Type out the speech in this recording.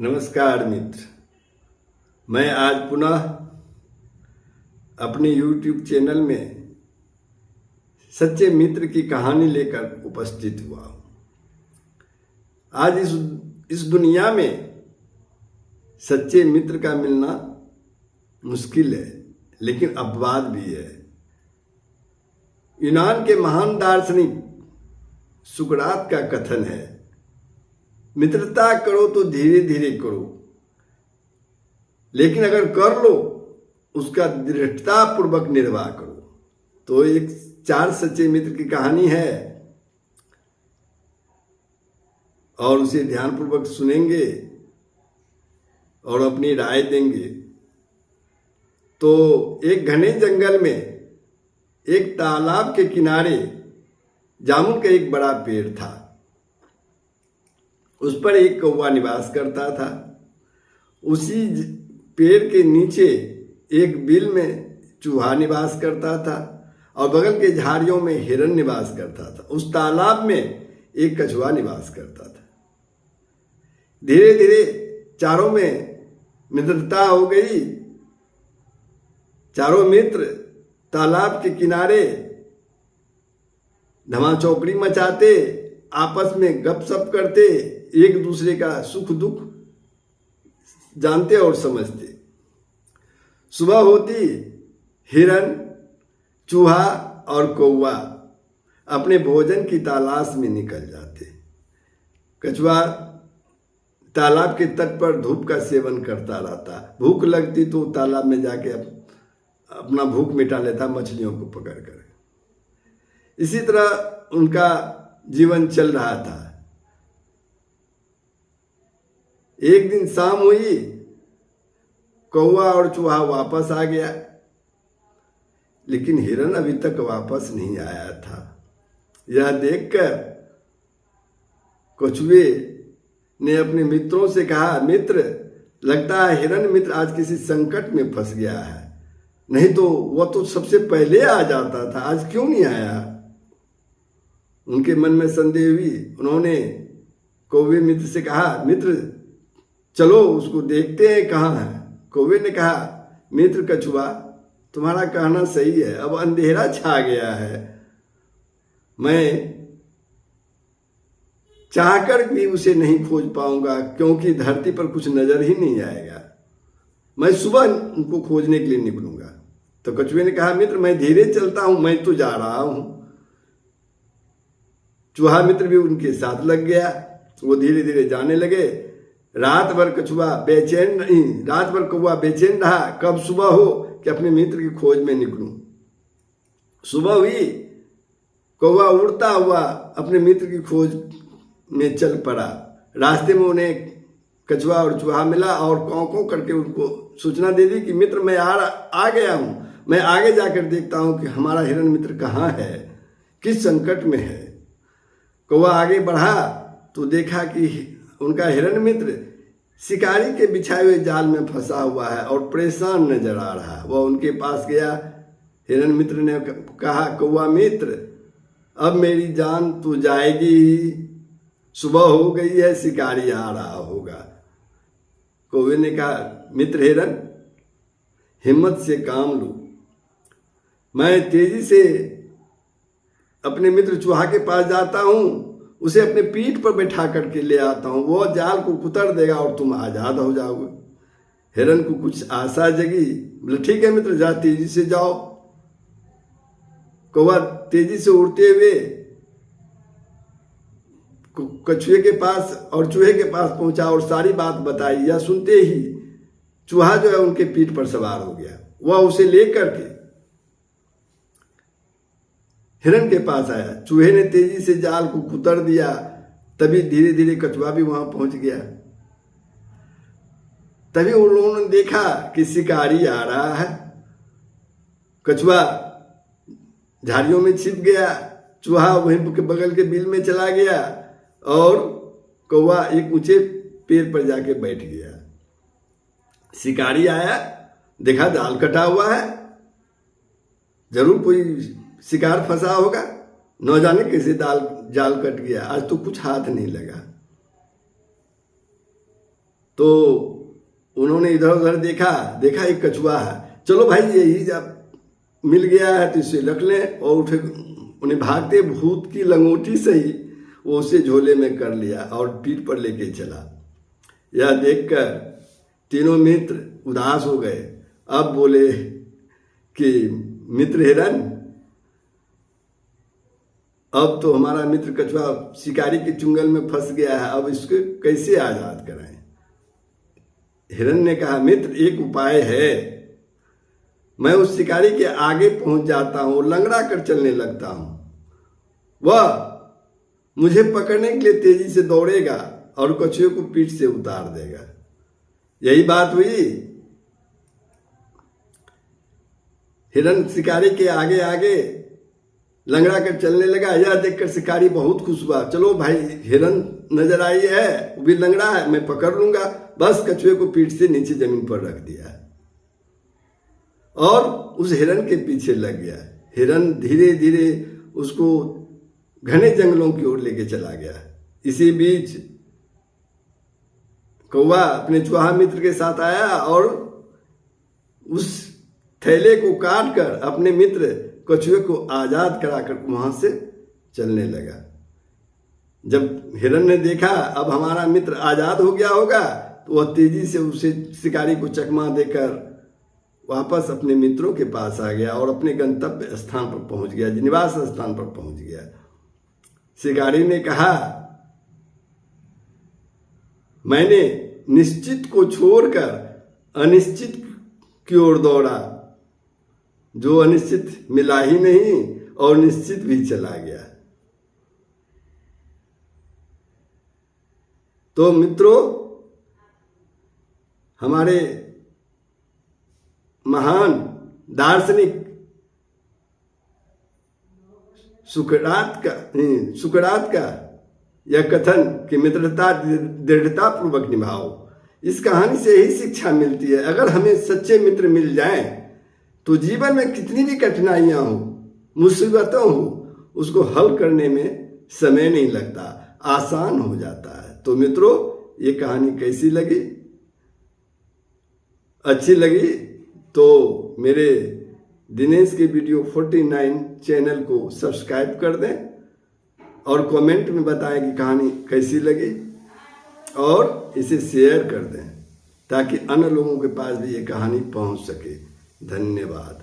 नमस्कार मित्र, मैं आज पुनः अपने YouTube चैनल में सच्चे मित्र की कहानी लेकर उपस्थित हुआ हूँ। आज इस दुनिया में सच्चे मित्र का मिलना मुश्किल है, लेकिन अपवाद भी है। यूनान के महान दार्शनिक सुकरात का कथन है, मित्रता करो तो धीरे धीरे करो, लेकिन अगर कर लो उसका दृढ़ता पूर्वक निर्वाह करो। तो एक 4 सच्चे मित्र की कहानी है और उसे ध्यानपूर्वक सुनेंगे और अपनी राय देंगे। तो एक घने जंगल में एक तालाब के किनारे जामुन का एक बड़ा पेड़ था। उस पर एक कौवा निवास करता था। उसी पेड़ के नीचे एक बिल में चूहा निवास करता था और बगल के झाड़ियों में हिरन निवास करता था। उस तालाब में एक कछुआ निवास करता था। धीरे धीरे चारों में मित्रता हो गई। चारों मित्र तालाब के किनारे धमाचौकड़ी मचाते, आपस में गपशप करते, एक दूसरे का सुख दुख जानते और समझते। सुबह होती, हिरन, चूहा और कौवा अपने भोजन की तलाश में निकल जाते। कछुआ तालाब के तट पर धूप का सेवन करता रहता। भूख लगती तो तालाब में जाके अपना भूख मिटा लेता मछलियों को पकड़कर। इसी तरह उनका जीवन चल रहा था। एक दिन शाम हुई, कौवा और चूहा वापस आ गया, लेकिन हिरन अभी तक वापस नहीं आया था। यह देखकर कछुए ने अपने मित्रों से कहा, मित्र, लगता है हिरन मित्र आज किसी संकट में फंस गया है, नहीं तो वह तो सबसे पहले आ जाता था, आज क्यों नहीं आया। उनके मन में संदेह हुई। उन्होंने कौवे मित्र से कहा, मित्र चलो उसको देखते हैं कहाँ है। कौवे ने कहा, मित्र कछुआ, तुम्हारा कहना सही है, अब अंधेरा छा गया है, मैं चाहकर भी उसे नहीं खोज पाऊंगा, क्योंकि धरती पर कुछ नजर ही नहीं आएगा। मैं सुबह उनको खोजने के लिए निकलूंगा। तो कछुए ने कहा, मित्र मैं धीरे चलता हूं, मैं तो जा रहा हूं। चूहा मित्र भी उनके साथ लग गया। वो धीरे धीरे जाने लगे। रात भर कौवा बेचैन रहा, कब सुबह हो कि अपने मित्र की खोज में निकलूं। सुबह हुई, कौवा उड़ता हुआ अपने मित्र की खोज में चल पड़ा। रास्ते में उन्हें कछुआ और चूहा मिला और कौं कौं करके उनको सूचना दे दी कि मित्र मैं आ गया हूं, मैं आगे जाकर देखता हूं कि हमारा हिरन मित्र कहाँ है, किस संकट में है। कौवा आगे बढ़ा तो देखा कि उनका हिरन मित्र शिकारी के बिछाए हुए जाल में फंसा हुआ है और परेशान नजर आ रहा है। वह उनके पास गया। हिरन मित्र ने कहा, कौवा मित्र, अब मेरी जान तो जाएगी ही, सुबह हो गई है, शिकारी आ रहा होगा। कौवे ने कहा, मित्र हिरन, हिम्मत से काम लो, मैं तेजी से अपने मित्र चूहा के पास जाता हूं, उसे अपने पीठ पर बैठा करके ले आता हूं, वह जाल को कुतर देगा और तुम आजाद हो जाओगे। हिरन को कुछ आशा जगी। बोले, ठीक है मित्र, जा तेजी से जाओ। कौवा तेजी से उड़ते हुए कछुए के पास और चूहे के पास पहुंचा और सारी बात बताई। यह सुनते ही चूहा जो है उनके पीठ पर सवार हो गया। वह उसे लेकर के हिरन के पास आया। चूहे ने तेजी से जाल को कुतर दिया। तभी धीरे धीरे कछुआ भी वहां पहुंच गया। तभी उन लोगों ने देखा कि शिकारी आ रहा है। कछुआ झाड़ियों में छिप गया, चूहा वहीं के बगल के बिल में चला गया और कौवा एक ऊंचे पेड़ पर जाके बैठ गया। शिकारी आया, देखा जाल कटा हुआ है, जरूर कोई शिकार फंसा होगा, न जाने कैसे जाल कट गया, आज तो कुछ हाथ नहीं लगा। तो उन्होंने इधर उधर देखा एक कछुआ है, चलो भाई यही जब मिल गया है तो इसे रख लें, और उन्हें भागते भूत की लंगोटी से ही वो उसे झोले में कर लिया और पीठ पर लेके चला। यह देखकर तीनों मित्र उदास हो गए। अब बोले कि मित्र हिरन, अब तो हमारा मित्र कछुआ शिकारी के चुंगल में फंस गया है, अब इसको कैसे आजाद कराएं। हिरन ने कहा, मित्र एक उपाय है, मैं उस शिकारी के आगे पहुंच जाता हूं, लंगड़ा कर चलने लगता हूं, वह मुझे पकड़ने के लिए तेजी से दौड़ेगा और कछुए को पीठ से उतार देगा। यही बात हुई। हिरन शिकारी के आगे आगे लंगड़ा कर चलने लगा। यह देखकर शिकारी बहुत खुश हुआ, चलो भाई हिरन नजर आई है, वो भी लंगड़ा है, मैं पकड़ लूंगा। बस कछुए को पीठ से नीचे जमीन पर रख दिया और उस हिरन के पीछे लग गया। हिरन धीरे धीरे उसको घने जंगलों की ओर लेके चला गया। इसी बीच कौवा अपने चूहा मित्र के साथ आया और उस थैले को काट कर अपने मित्र कछुए को आजाद कराकर वहां से चलने लगा। जब हिरन ने देखा अब हमारा मित्र आजाद हो गया होगा, तो वह तेजी से उसे शिकारी को चकमा देकर वापस अपने मित्रों के पास आ गया और अपने गंतव्य स्थान पर पहुंच गया, निवास स्थान पर पहुंच गया। शिकारी ने कहा, मैंने निश्चित को छोड़कर अनिश्चित की ओर दौड़ा, जो अनिश्चित मिला ही नहीं और निश्चित भी चला गया। तो मित्रों, हमारे महान दार्शनिक सुकरात का यह कथन कि मित्रता दृढ़ता पूर्वक निभाओ, इस कहानी से यही शिक्षा मिलती है। अगर हमें सच्चे मित्र मिल जाएं तो जीवन में कितनी भी कठिनाइयां हो, मुसीबतों हो, उसको हल करने में समय नहीं लगता, आसान हो जाता है। तो मित्रों, ये कहानी कैसी लगी? अच्छी लगी तो मेरे दिनेश के वीडियो 49 चैनल को सब्सक्राइब कर दें और कमेंट में बताएं कि कहानी कैसी लगी, और इसे शेयर कर दें ताकि अन्य लोगों के पास भी ये कहानी पहुंच सके। धन्यवाद।